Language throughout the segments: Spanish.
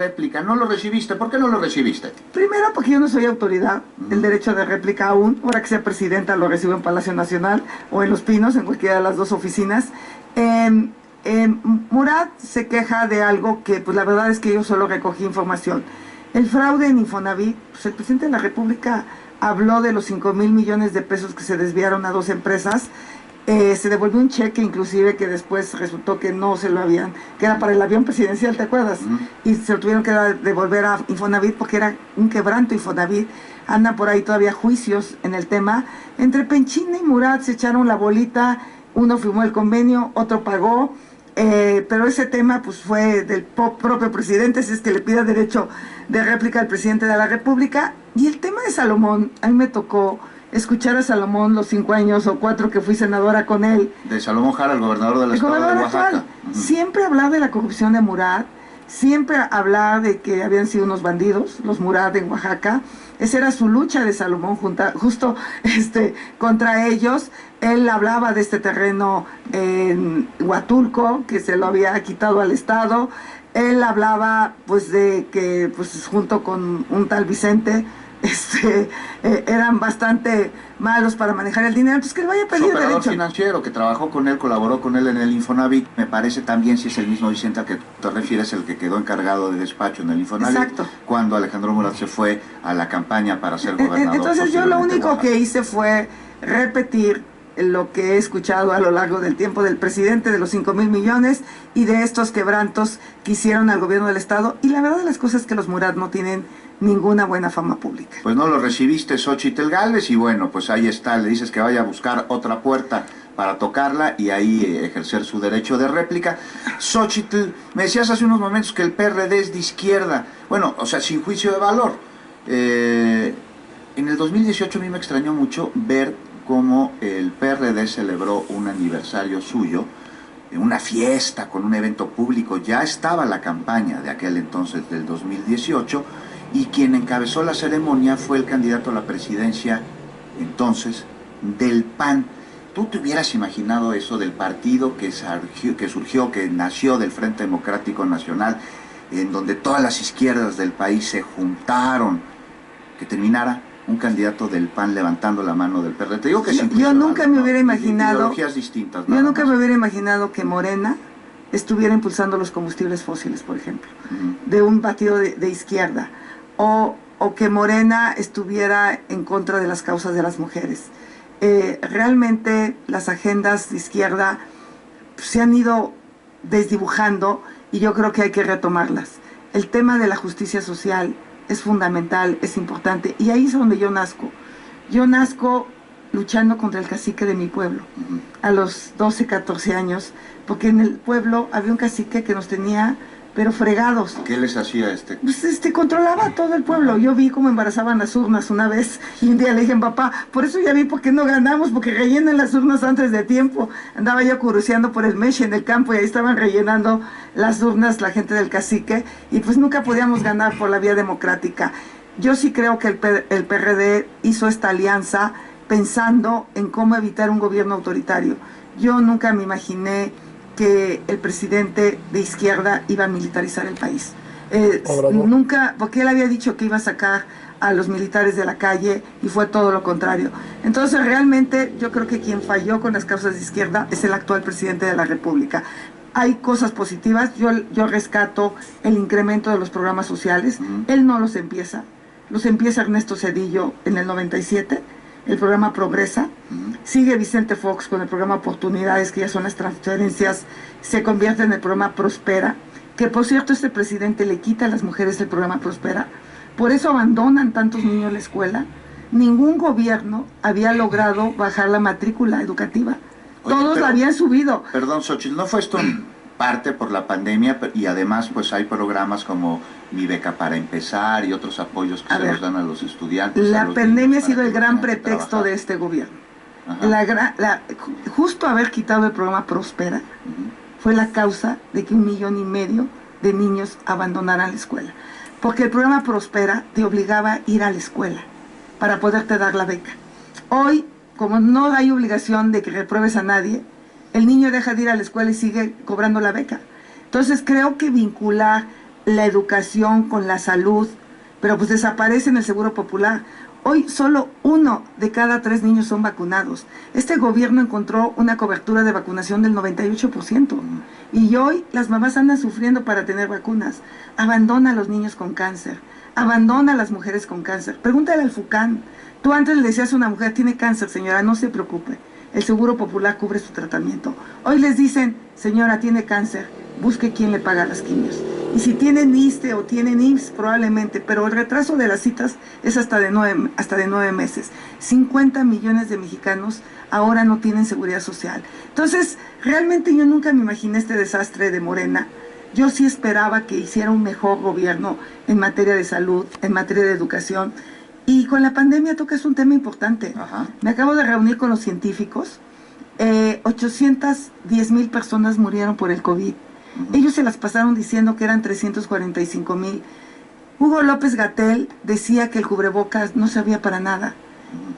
réplica, no lo recibiste. ¿Por qué no lo recibiste? Primero, porque yo no soy autoridad. El derecho de réplica aún, ahora que sea presidenta, lo recibo en Palacio Nacional o en Los Pinos, en cualquiera de las dos oficinas. Murat se queja de algo que, pues la verdad es que yo solo recogí información. El fraude en Infonavit, pues el presidente de la República habló de los 5,000 millones de pesos que se desviaron a 2 empresas. Se devolvió un cheque inclusive que después resultó que no se lo habían, que era para el avión presidencial, ¿te acuerdas? Y se lo tuvieron que devolver a Infonavit porque era un quebranto Infonavit. Andan por ahí todavía juicios en el tema. Entre Penchina y Murat se echaron la bolita, uno firmó el convenio, otro pagó, pero ese tema pues fue del propio presidente, si es que le pida derecho de réplica al presidente de la República. Y el tema de Salomón, a mí me tocó escuchar a Salomón los 5 años o 4 que fui senadora con él. De Salomón Jara, el gobernador del estado de Oaxaca. Siempre hablar de la corrupción de Murat, siempre hablar de que habían sido unos bandidos, los Murat en Oaxaca. Esa era su lucha de Salomón justo contra ellos. Él hablaba de este terreno en Huatulco, que se lo había quitado al Estado. Él hablaba pues de que pues junto con un tal Vicente eran bastante malos para manejar el dinero, entonces que le vaya a pedir su operador derecho financiero que trabajó con él, colaboró con él en el Infonavit, me parece también, si es el mismo Vicente al que te refieres, el que quedó encargado de despacho en el Infonavit. Exacto. Cuando Alejandro Murat se fue a la campaña para ser gobernador. Entonces yo lo único que hice fue repetir lo que he escuchado a lo largo del tiempo del presidente, de los 5,000 millones y de estos quebrantos que hicieron al gobierno del Estado. Y la verdad de las cosas es que los Murat no tienen ninguna buena fama pública. Pues no lo recibiste, Xóchitl Gálvez, y bueno, pues ahí está, le dices que vaya a buscar otra puerta para tocarla y ahí ejercer su derecho de réplica. Xóchitl, me decías hace unos momentos que el PRD es de izquierda, bueno, o sea, sin juicio de valor. En el 2018 a mí me extrañó mucho ver cómo el PRD celebró un aniversario suyo, una fiesta con un evento público. Ya estaba la campaña de aquel entonces del 2018 y quien encabezó la ceremonia fue el candidato a la presidencia entonces del PAN. ¿Tú te hubieras imaginado eso del partido que nació del Frente Democrático Nacional, en donde todas las izquierdas del país se juntaron, que terminara un candidato del PAN levantando la mano del PRD? Te digo que yo nunca me hubiera imaginado, ideologías distintas, yo nunca me hubiera imaginado que Morena estuviera impulsando los combustibles fósiles, por ejemplo, de un partido de izquierda, o que Morena estuviera en contra de las causas de las mujeres. Realmente las agendas de izquierda se han ido desdibujando y yo creo que hay que retomarlas. El tema de la justicia social es fundamental, es importante, y ahí es donde yo nazco. Yo nazco luchando contra el cacique de mi pueblo, a los 12, 14 años, porque en el pueblo había un cacique que nos tenía, pero fregados. ¿Qué les hacía Pues controlaba todo el pueblo. Yo vi cómo embarazaban las urnas una vez, y un día le dije, papá, por eso ya vi por qué no ganamos, porque rellenan las urnas antes de tiempo. Andaba yo curioseando por el Meche en el campo, y ahí estaban rellenando las urnas la gente del cacique, y pues nunca podíamos ganar por la vía democrática. Yo sí creo que el PRD hizo esta alianza pensando en cómo evitar un gobierno autoritario. Yo nunca me imaginé que el presidente de izquierda iba a militarizar el país. Nunca, porque él había dicho que iba a sacar a los militares de la calle y fue todo lo contrario. Entonces realmente yo creo que quien falló con las causas de izquierda es el actual presidente de la República. Hay cosas positivas, yo rescato el incremento de los programas sociales. Él no los empieza Ernesto Zedillo en el 97, el programa Progresa. Sigue Vicente Fox con el programa Oportunidades, que ya son las transferencias, se convierte en el programa Prospera, que por cierto este presidente le quita a las mujeres el programa Prospera, por eso abandonan tantos niños en la escuela. Ningún gobierno había logrado bajar la matrícula educativa. Oye, todos la habían subido. Perdón, Xóchitl, ¿no fue esto en parte por la pandemia? Y además pues hay programas como Mi Beca para Empezar y otros apoyos que se los dan a los estudiantes. La pandemia ha sido el gran pretexto de este gobierno. Justo haber quitado el programa Prospera fue la causa de que 1,5 millones de niños abandonaran la escuela. Porque el programa Prospera te obligaba a ir a la escuela para poderte dar la beca. Hoy, como no hay obligación de que repruebes a nadie, el niño deja de ir a la escuela y sigue cobrando la beca. Entonces creo que vincular la educación, con la salud, pero pues desaparece en el Seguro Popular. Hoy solo 1 de cada 3 niños son vacunados. Este gobierno encontró una cobertura de vacunación del 98%. Y hoy las mamás andan sufriendo para tener vacunas. Abandona a los niños con cáncer. Abandona a las mujeres con cáncer. Pregúntale al FUCAN. Tú antes le decías a una mujer, tiene cáncer, señora, no se preocupe. El Seguro Popular cubre su tratamiento. Hoy les dicen, señora, tiene cáncer, busque quién le paga las quimios. Y si tienen ISSSTE o tienen IMSS, probablemente, pero el retraso de las citas es hasta de 9 meses. 50 millones de mexicanos ahora no tienen seguridad social. Entonces, realmente yo nunca me imaginé este desastre de Morena. Yo sí esperaba que hiciera un mejor gobierno en materia de salud, en materia de educación. Y con la pandemia tocas un tema importante. Ajá. Me acabo de reunir con los científicos. 810,000 personas murieron por el COVID. Ellos se las pasaron diciendo que eran 345,000. Hugo López-Gatell decía que el cubrebocas no servía para nada.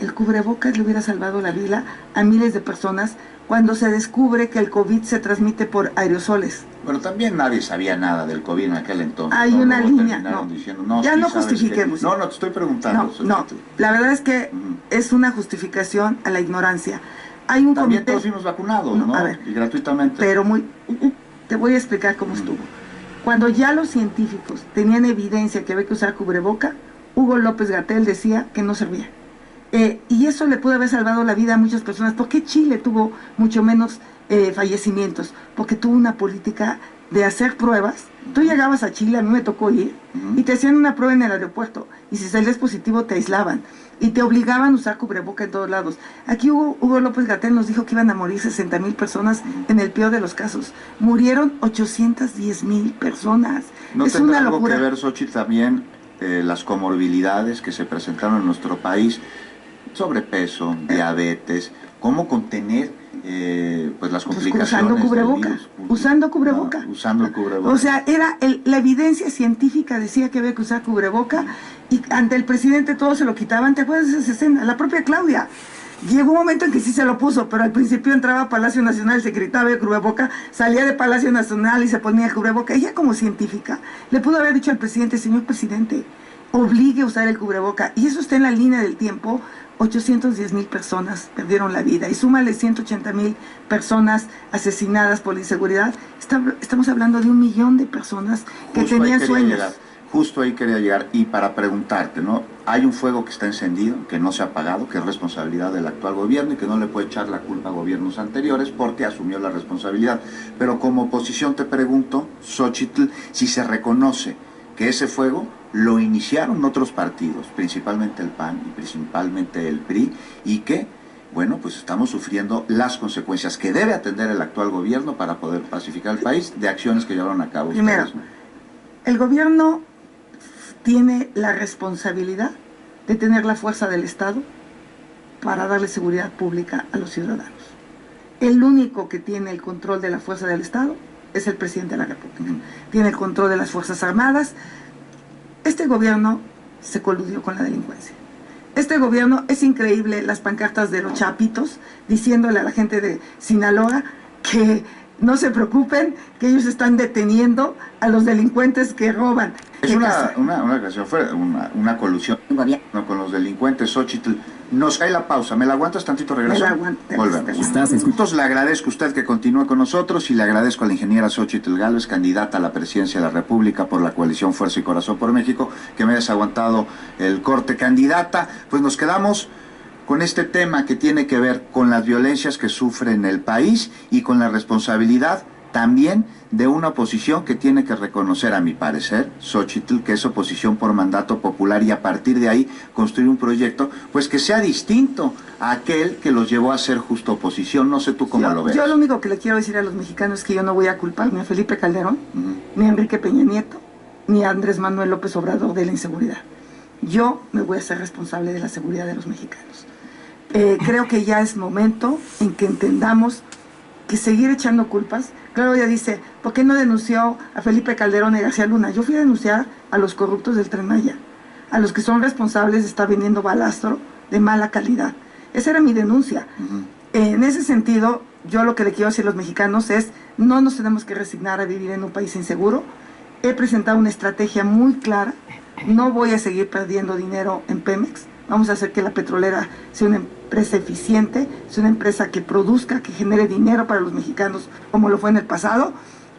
El cubrebocas le hubiera salvado la vida a miles de personas cuando se descubre que el COVID se transmite por aerosoles. Bueno, también nadie sabía nada del COVID en aquel entonces. Hay una línea, no. Diciendo, ya sí, no sabes justifiquemos. Que... No, te estoy preguntando. No, la verdad es que es una justificación a la ignorancia. Hay un también comité... todos fuimos vacunados, ¿no? A ver, y gratuitamente. Pero te voy a explicar cómo estuvo. Cuando ya los científicos tenían evidencia que había que usar cubreboca, Hugo López-Gatell decía que no servía. Y eso le pudo haber salvado la vida a muchas personas. ¿Por qué Chile tuvo mucho menos fallecimientos? Porque tuvo una política de hacer pruebas. Tú llegabas a Chile, a mí me tocó ir, y te hacían una prueba en el aeropuerto, y si salías positivo te aislaban, y te obligaban a usar cubreboca en todos lados. Aquí Hugo López-Gatell nos dijo que iban a morir 60,000 personas en el peor de los casos. Murieron 810,000 personas. ¿No es tendrá una algo locura. que ver, Xochitl, también las comorbilidades que se presentaron en nuestro país? Sobrepeso, diabetes, cómo contener pues las complicaciones usando cubreboca, del virus. usando cubreboca. No, usando el cubreboca. O sea, la evidencia científica decía que había que usar cubreboca y ante el presidente todos se lo quitaban. ¿Te acuerdas de esa escena? La propia Claudia. Llegó un momento en que sí se lo puso, pero al principio entraba a Palacio Nacional, se gritaba el cubreboca, salía de Palacio Nacional y se ponía el cubreboca. Ella como científica le pudo haber dicho al presidente, señor presidente, obligue a usar el cubreboca. Y eso está en la línea del tiempo. 810,000 personas perdieron la vida y súmale 180,000 personas asesinadas por la inseguridad. Estamos hablando de 1 millón de personas que tenían sueños. Justo ahí quería llegar, y para preguntarte, ¿no? Hay un fuego que está encendido, que no se ha apagado, que es responsabilidad del actual gobierno y que no le puede echar la culpa a gobiernos anteriores porque asumió la responsabilidad. Pero como oposición te pregunto, Xochitl, si se reconoce que ese fuego lo iniciaron otros partidos, principalmente el PAN y principalmente el PRI, y que, bueno, pues estamos sufriendo las consecuencias que debe atender el actual gobierno para poder pacificar el país de acciones que llevaron a cabo Primero, ustedes, ¿no? El gobierno tiene la responsabilidad de tener la fuerza del Estado para darle seguridad pública a los ciudadanos. El único que tiene el control de la fuerza del Estado es el presidente de la República. Tiene el control de las Fuerzas Armadas. Este gobierno se coludió con la delincuencia. Este gobierno, es increíble las pancartas de los chapitos diciéndole a la gente de Sinaloa que no se preocupen, que ellos están deteniendo a los delincuentes que roban. Es una creación, fue una colusión con los delincuentes. Xochitl, nos cae la pausa. ¿Me la aguantas tantito? Regreso. Me la aguanto. Volvemos. Entonces le agradezco a usted que continúe con nosotros y le agradezco a la ingeniera Xochitl Gálvez, candidata a la presidencia de la República por la coalición Fuerza y Corazón por México, que me hayas aguantado el corte, candidata. Pues nos quedamos con este tema que tiene que ver con las violencias que sufre en el país y con la responsabilidad también de una oposición que tiene que reconocer, a mi parecer, Xochitl, que es oposición por mandato popular, y a partir de ahí construir un proyecto pues que sea distinto a aquel que los llevó a ser justo oposición. No sé tú cómo lo ves. Yo lo único que le quiero decir a los mexicanos es que yo no voy a culpar ni a Felipe Calderón, ni a Enrique Peña Nieto, ni a Andrés Manuel López Obrador de la inseguridad. Yo me voy a ser responsable de la seguridad de los mexicanos. Creo que ya es momento en que entendamos que seguir echando culpas. Claudia dice, ¿por qué no denunció a Felipe Calderón y García Luna? Yo fui a denunciar a los corruptos del Tren Maya, a los que son responsables de estar vendiendo balastro de mala calidad. Esa era mi denuncia. En ese sentido, yo lo que le quiero decir a los mexicanos es, no nos tenemos que resignar a vivir en un país inseguro. he presentado una estrategia muy clara. No voy a seguir perdiendo dinero en Pemex. Vamos a hacer que la petrolera sea una empresa eficiente, sea una empresa que produzca, que genere dinero para los mexicanos, como lo fue en el pasado.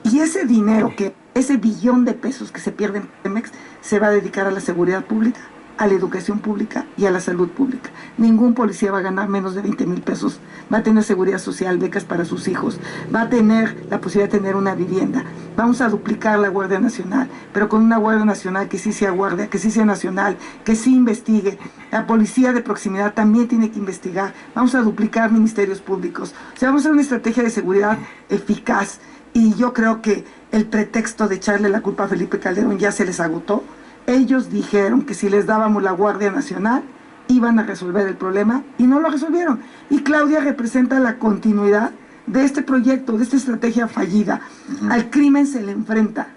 Y ese dinero, ese billón de pesos que se pierde en Pemex, se va a dedicar a la seguridad pública, a la educación pública y a la salud pública. Ningún policía va a ganar menos de 20,000 pesos, va a tener seguridad social, becas para sus hijos, va a tener la posibilidad de tener una vivienda. Vamos a duplicar la Guardia Nacional, pero con una Guardia Nacional que sí sea guardia, que sí sea nacional, que sí investigue. La policía de proximidad también tiene que investigar. Vamos a duplicar ministerios públicos. O sea, vamos a hacer una estrategia de seguridad eficaz. Y yo creo que el pretexto de echarle la culpa a Felipe Calderón ya se les agotó. Ellos dijeron que si les dábamos la Guardia Nacional iban a resolver el problema y no lo resolvieron. Y Claudia representa la continuidad de este proyecto, de esta estrategia fallida. Al crimen se le enfrenta,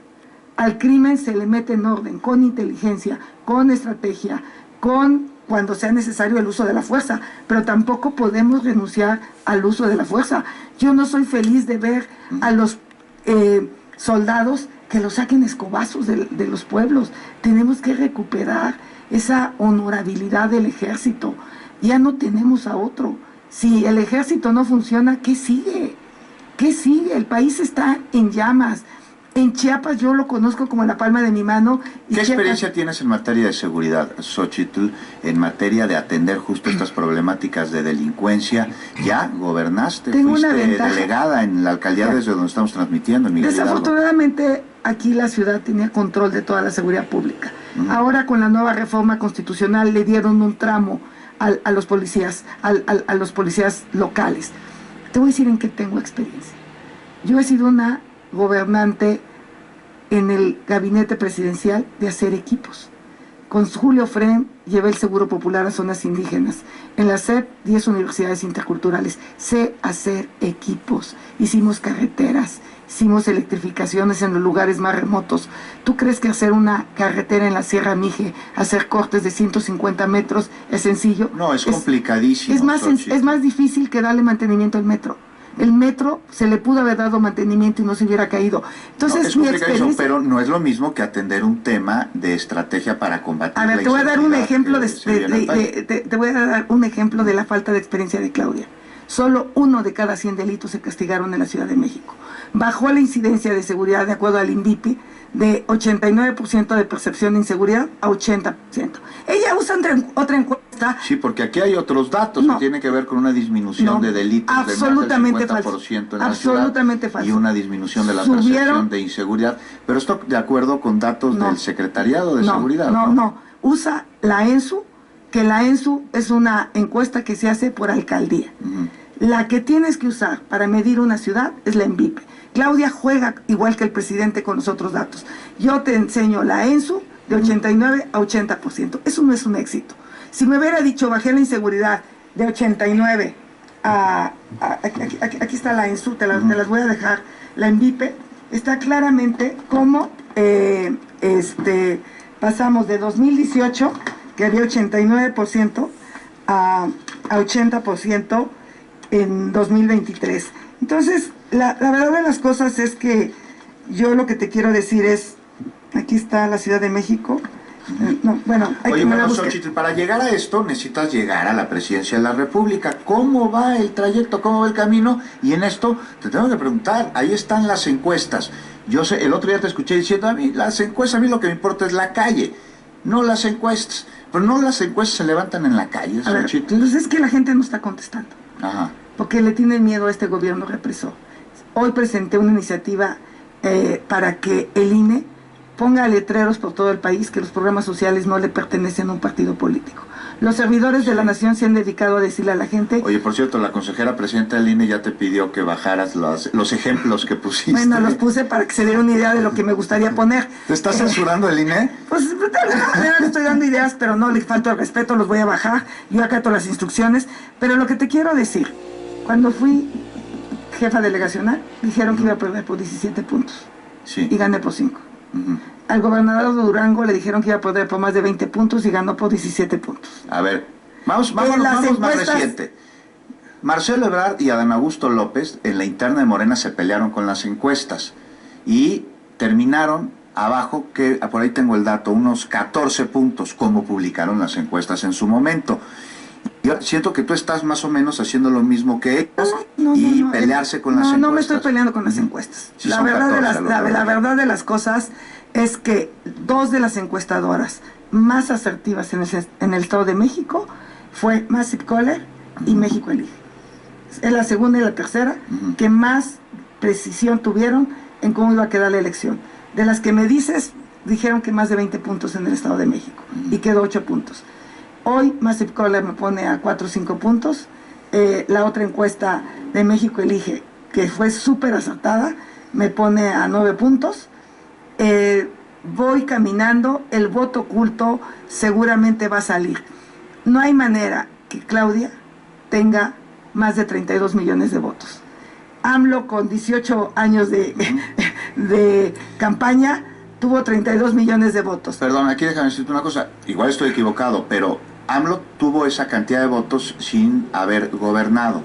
al crimen se le mete en orden, con inteligencia, con estrategia, cuando sea necesario el uso de la fuerza, pero tampoco podemos renunciar al uso de la fuerza. Yo no soy feliz de ver a los soldados que los saquen escobazos de los pueblos. Tenemos que recuperar esa honorabilidad del ejército. Ya no tenemos a otro. Si el ejército no funciona, ¿qué sigue? ¿Qué sigue? El país está en llamas. En Chiapas yo lo conozco como la palma de mi mano. ¿Qué experiencia tienes en materia de seguridad, Xochitl, en materia de atender justo estas problemáticas de delincuencia? Ya gobernaste, fuiste delegada en la alcaldía desde donde estamos transmitiendo, en Miguel Hidalgo. Desafortunadamente, aquí la ciudad tenía control de toda la seguridad pública. Ahora, con la nueva reforma constitucional, le dieron un tramo a los policías, a los policías locales. Te voy a decir en qué tengo experiencia. Yo he sido una gobernante en el gabinete presidencial de hacer equipos. Con Julio Fren llevé el Seguro Popular a zonas indígenas. En la SEP, 10 universidades interculturales. Sé hacer equipos. Hicimos carreteras, hicimos electrificaciones en los lugares más remotos. ¿Tú crees que hacer una carretera en la Sierra Mije, hacer cortes de 150 metros, es sencillo? No, es complicadísimo. Es más difícil que darle mantenimiento al metro. El metro se le pudo haber dado mantenimiento y no se hubiera caído. Entonces, no, es complicadísimo, pero no es lo mismo que atender un tema de estrategia para combatir la te voy a dar un ejemplo te voy a dar un ejemplo de la falta de experiencia de Claudia. Solo 1 de cada 100 delitos se castigaron en la Ciudad de México. Bajó la incidencia de seguridad, de acuerdo al INVIPI, de 89% de percepción de inseguridad a 80%. Ella usa otra encuesta. Sí, porque aquí hay otros datos que tienen que ver con una disminución de delitos de más del 50% en la ciudad y una disminución de la percepción de inseguridad. Pero esto de acuerdo con datos del Secretariado de Seguridad. No. Usa la ENSU, que la ENSU es una encuesta que se hace por alcaldía. La que tienes que usar para medir una ciudad es la INVIPE. Claudia juega igual que el presidente con los otros datos. Yo te enseño la ENSU de 89 a 80%. Eso no es un éxito. Si me hubiera dicho bajé la inseguridad de 89 a... aquí está la ENSU, te las voy a dejar. La INVIPE está claramente como pasamos de 2018, que había 89%, a 80% en 2023. Entonces, la verdad de las cosas es que yo lo que te quiero decir es, aquí está la Ciudad de México. Xochitl, para llegar a esto necesitas llegar a la presidencia de la República. ¿Cómo va el trayecto? ¿Cómo va el camino? Y en esto te tengo que preguntar, ahí están las encuestas. Yo sé, el otro día te escuché diciendo, a mí lo que me importa es la calle, no las encuestas. Pero no las encuestas se levantan en la calle, Xochitl. Entonces es que la gente no está contestando. Ajá. Porque le tienen miedo a este gobierno represor. Hoy presenté una iniciativa para que el INE ponga letreros por todo el país que los programas sociales no le pertenecen a un partido político. Los servidores de la nación se han dedicado a decirle a la gente... Oye, por cierto, la consejera presidenta del INE ya te pidió que bajaras los ejemplos que pusiste. Bueno, los puse para que se diera una idea de lo que me gustaría poner. ¿Te estás censurando el INE? Pues de alguna manera le estoy dando ideas, pero no le falta el respeto, los voy a bajar. Yo acato las instrucciones. Pero lo que te quiero decir, cuando fui jefa delegacional, dijeron que iba a perder por 17 puntos. Sí. Y gané por 5. Al gobernador de Durango le dijeron que iba a perder por más de 20 puntos y ganó por 17 puntos. A ver, vamos más reciente. Marcelo Ebrard y Adán Augusto López en la interna de Morena se pelearon con las encuestas y terminaron abajo, que por ahí tengo el dato, unos 14 puntos, como publicaron las encuestas en su momento. Yo siento que tú estás más o menos haciendo lo mismo que ellos y pelearse con las encuestas. No me estoy peleando con las encuestas. Sí, la verdad de las cosas es que dos de las encuestadoras más asertivas en el Estado de México fue Massive Caller y México Elige. Es la segunda y la tercera que más precisión tuvieron en cómo iba a quedar la elección. De las que me dices, dijeron que más de 20 puntos en el Estado de México y quedó 8 puntos. Hoy Massive Caller me pone a 4 o 5 puntos. La otra encuesta de México Elige, que fue súper acertada, me pone a 9 puntos. Voy caminando, el voto oculto seguramente va a salir. No hay manera que Claudia tenga más de 32 millones de votos. AMLO, con 18 años de campaña, tuvo 32 millones de votos. Perdón, aquí déjame decirte una cosa, igual estoy equivocado, pero AMLO tuvo esa cantidad de votos sin haber gobernado.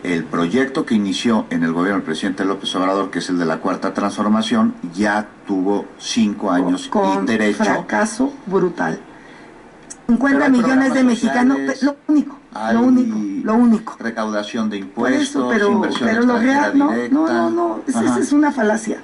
El proyecto que inició en el gobierno del presidente López Obrador, que es el de la Cuarta Transformación, ya tuvo 5 años con y derecho. Fracaso brutal. 50 millones de mexicanos, lo único. Recaudación de impuestos, eso, inversión pero lo real, directa. esa es una falacia.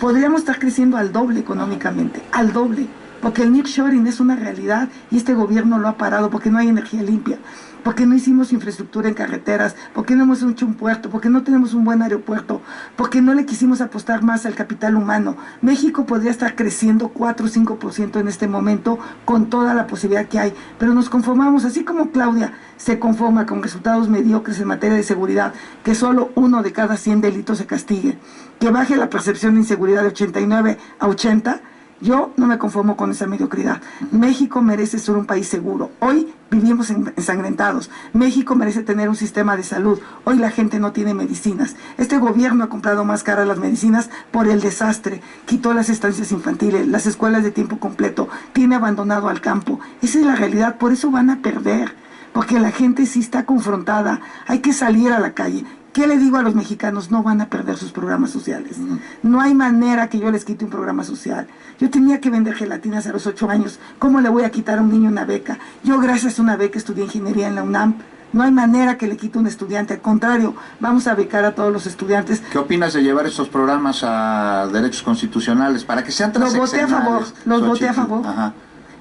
Podríamos estar creciendo al doble económicamente, al doble, porque el nearshoring es una realidad y este gobierno lo ha parado porque no hay energía limpia, porque no hicimos infraestructura en carreteras, porque no hemos hecho un puerto, porque no tenemos un buen aeropuerto, porque no le quisimos apostar más al capital humano. México podría estar creciendo 4 o 5% en este momento con toda la posibilidad que hay, pero nos conformamos, así como Claudia se conforma con resultados mediocres en materia de seguridad, que solo 1 de cada 100 delitos se castigue, que baje la percepción de inseguridad de 89 a 80, yo no me conformo con esa mediocridad. México merece ser un país seguro. Hoy vivimos ensangrentados. México merece tener un sistema de salud. Hoy la gente no tiene medicinas. Este gobierno ha comprado más caras las medicinas por el desastre. Quitó las estancias infantiles, las escuelas de tiempo completo, tiene abandonado al campo. Esa es la realidad, por eso van a perder. Porque la gente sí está confrontada. Hay que salir a la calle. ¿Qué le digo a los mexicanos? No van a perder sus programas sociales. No hay manera que yo les quite un programa social. Yo tenía que vender gelatinas a los 8 años. ¿Cómo le voy a quitar a un niño una beca? Yo gracias a una beca estudié ingeniería en la UNAM. No hay manera que le quite a un estudiante. Al contrario, vamos a becar a todos los estudiantes. ¿Qué opinas de llevar estos programas a derechos constitucionales para que sean transeccionales? Los voté a favor. Ajá.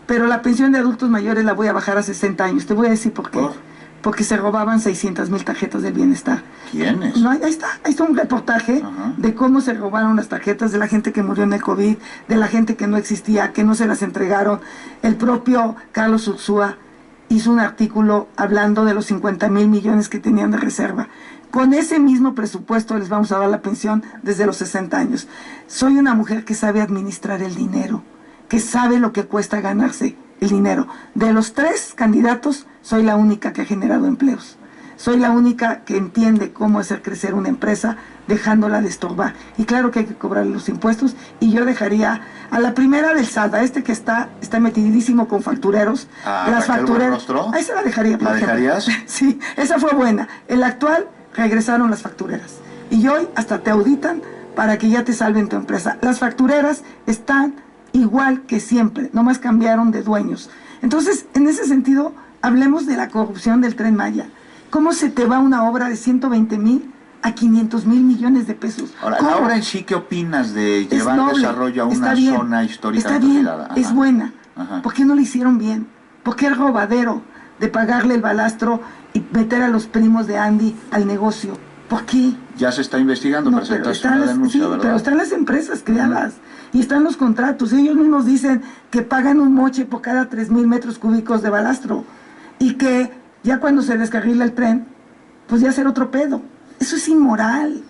Pero la pensión de adultos mayores la voy a bajar a 60 años. Te voy a decir por qué. Porque se robaban 600,000 tarjetas del bienestar. ¿Quiénes? No, ahí está un reportaje de cómo se robaron las tarjetas de la gente que murió en el COVID, de la gente que no existía, que no se las entregaron. El propio Carlos Ursúa hizo un artículo hablando de los 50,000 millones que tenían de reserva. Con ese mismo presupuesto les vamos a dar la pensión desde los 60 años. Soy una mujer que sabe administrar el dinero, que sabe lo que cuesta ganarse el dinero. De los 3 candidatos, soy la única que ha generado empleos. Soy la única que entiende cómo hacer crecer una empresa dejándola de estorbar. Y claro que hay que cobrar los impuestos. Y yo dejaría a la primera del SAT, a este que está metidísimo con factureros. Las factureras. A esa la dejaría. ¿La dejarías? Sí, esa fue buena. El actual, regresaron las factureras. Y hoy hasta te auditan para que ya te salven tu empresa. Las factureras están igual que siempre, nomás cambiaron de dueños. Entonces, en ese sentido, hablemos de la corrupción del Tren Maya. ¿Cómo se te va una obra de 120,000 a 500,000 millones de pesos? Ahora, la obra en sí, ¿qué opinas de llevar desarrollo a una zona histórica? Está bien, es buena. ¿Por qué no lo hicieron bien? ¿Por qué el robadero de pagarle el balastro y meter a los primos de Andy al negocio? ¿Por qué? Ya se está investigando, presentaste una denuncia, ¿verdad? Pero están las empresas creadas y están los contratos. Ellos mismos dicen que pagan un moche por cada 3,000 metros cúbicos de balastro y que ya cuando se descarrila el tren, pues ya será otro pedo. Eso es inmoral.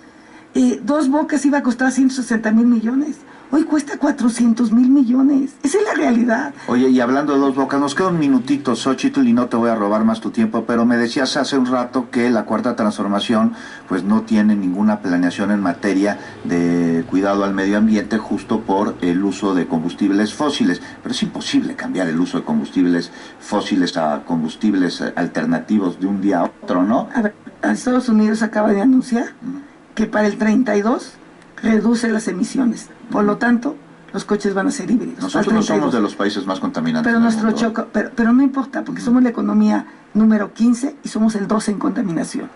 2 Bocas iba a costar 160,000 millones. Hoy cuesta 400,000 millones. Esa es la realidad. Oye, y hablando de 2 Bocas, nos queda un minutito, Xóchitl, y no te voy a robar más tu tiempo, pero me decías hace un rato que la Cuarta Transformación pues no tiene ninguna planeación en materia de cuidado al medio ambiente justo por el uso de combustibles fósiles. Pero es imposible cambiar el uso de combustibles fósiles a combustibles alternativos de un día a otro, ¿no? A ver, Estados Unidos acaba de anunciar que para el 32 reduce las emisiones. Por lo tanto, los coches van a ser híbridos. Nosotros no somos de los países más contaminantes pero del nuestro mundo. choco, pero no importa, porque somos la economía número 15 y somos el 12 en contaminación.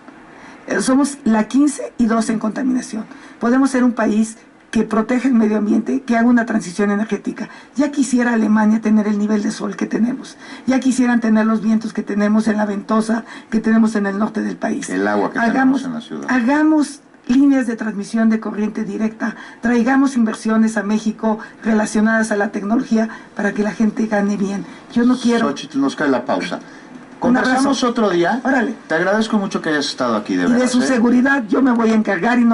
Somos la 15 y 12 en contaminación. Podemos ser un país que protege el medio ambiente, que haga una transición energética. Ya quisiera Alemania tener el nivel de sol que tenemos. Ya quisieran tener los vientos que tenemos en la ventosa, que tenemos en el norte del país. El agua que tenemos en la ciudad. Hagamos líneas de transmisión de corriente directa, traigamos inversiones a México relacionadas a la tecnología para que la gente gane bien. Yo no quiero... Xochitl, nos cae la pausa. Conversamos otro día. Órale. Te agradezco mucho que hayas estado aquí, de y verdad. de su seguridad yo me voy a encargar y no